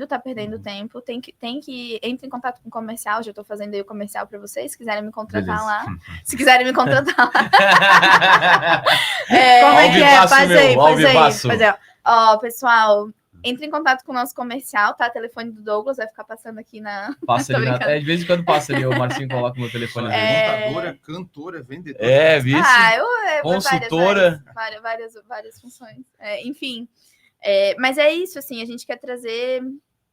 tá perdendo tempo. Tem que entre em contato com o comercial. Já tô fazendo aí o comercial para vocês. Se quiserem me contratar Beleza. lá. Se quiserem me contratar lá. Como é que é? Alvivaço, Faz meu, aí, alvivaço. faz aí. Ó, pessoal, entre em contato com o nosso comercial, tá? Telefone do Douglas vai ficar passando aqui na. Passa Tô ali brincando. de vez em quando passa ali, o Marcinho coloca o meu telefone ali. Contadora, cantora, vendedora. Vice. Consultora. Várias funções. Enfim. Mas é isso, assim, a gente quer trazer.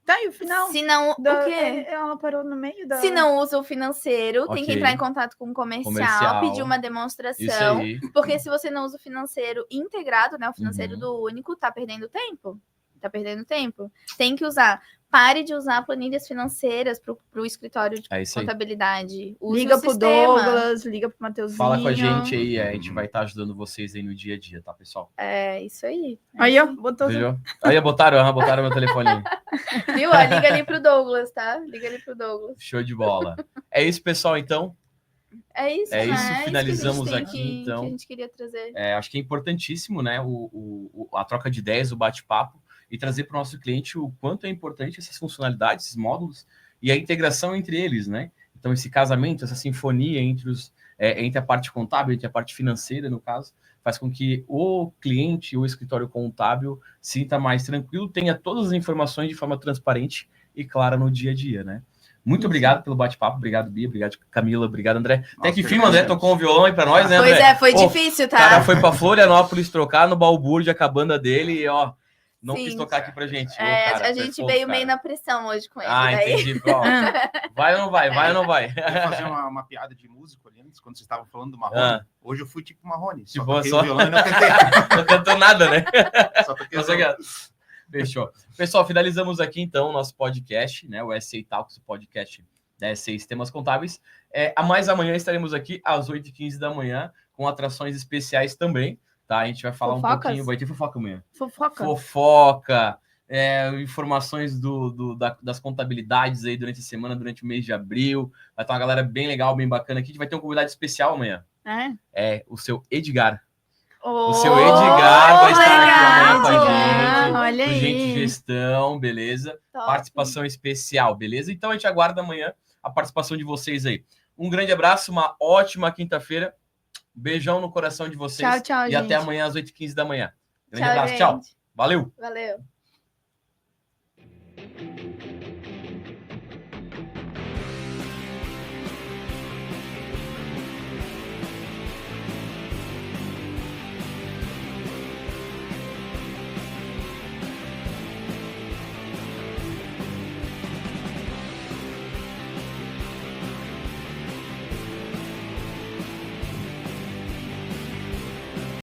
Tá, e o final? Se não. O quê? Ela parou no meio da... Se não usa o financeiro, tem que Ok. entrar em contato com o comercial, pedir uma Isso demonstração. aí. Porque se você não usa o financeiro integrado, né? O financeiro Uhum. do único, tá perdendo tempo. Tá perdendo tempo. Tem que usar. Pare de usar planilhas financeiras pro escritório de É isso aí. contabilidade. Use Liga o pro sistema. Douglas, liga pro Mateuzinho. Fala com a gente aí, a gente vai estar ajudando vocês aí no dia a dia, tá, pessoal? É isso aí. Aí, ó, botou... Viu? Aí botaram meu telefone aí. Viu? Ó, liga ali pro Douglas, tá? Liga ali pro Douglas. Show de bola. É isso, pessoal, então. É isso, É né? isso, finalizamos que a gente aqui, tem então. que a gente queria trazer. Acho que é importantíssimo, né, a troca de ideias, o bate-papo, e trazer para o nosso cliente o quanto é importante essas funcionalidades, esses módulos, e a integração entre eles, né? Então, esse casamento, essa sinfonia entre entre a parte contábil, entre a parte financeira, no caso, faz com que o cliente, o escritório contábil, sinta mais tranquilo, tenha todas as informações de forma transparente e clara no dia a dia, né? Muito obrigado pelo bate-papo, obrigado, Bia, obrigado, Camila, obrigado, André. Até que enfim, o André tocou um violão aí pra nós, né, André? Pois é, foi difícil, tá? O cara foi pra Florianópolis trocar no balbúrdio a cabana dele e, ó, não Sim. quis tocar aqui pra gente. A gente veio meio na pressão hoje com ele. Daí. Entendi. Vai ou não vai? Vai ou não vai? Eu ia fazer uma piada de músico ali antes, quando vocês estavam falando do Marrone. Hoje eu fui tipo Marrone. Só toquei o violão e não cantei. Não cantou nada, né? Só toquei o violão. Fechou. Pessoal, finalizamos aqui então o nosso podcast, né? O SA Talks, o podcast da SA Sistemas Contábeis. Mais amanhã estaremos aqui às 8h15 da manhã com atrações especiais também, tá? A gente vai falar Fofocas? um pouquinho, vai ter fofoca amanhã. Fofoca. Informações das contabilidades aí durante a semana, durante o mês de abril. Vai ter uma galera bem legal, bem bacana aqui. A gente vai ter um convidado especial amanhã. O seu Edgar. O seu Edgar vai estar aqui amanhã com a gente. Olha aí. Gente de gestão, beleza? Top. Participação especial, beleza? Então a gente aguarda amanhã a participação de vocês aí. Um grande abraço, uma ótima quinta-feira. Beijão no coração de vocês. Tchau, e gente. até amanhã às 8h15 da manhã. Grande Tchau, abraço, gente. tchau. Valeu. Valeu.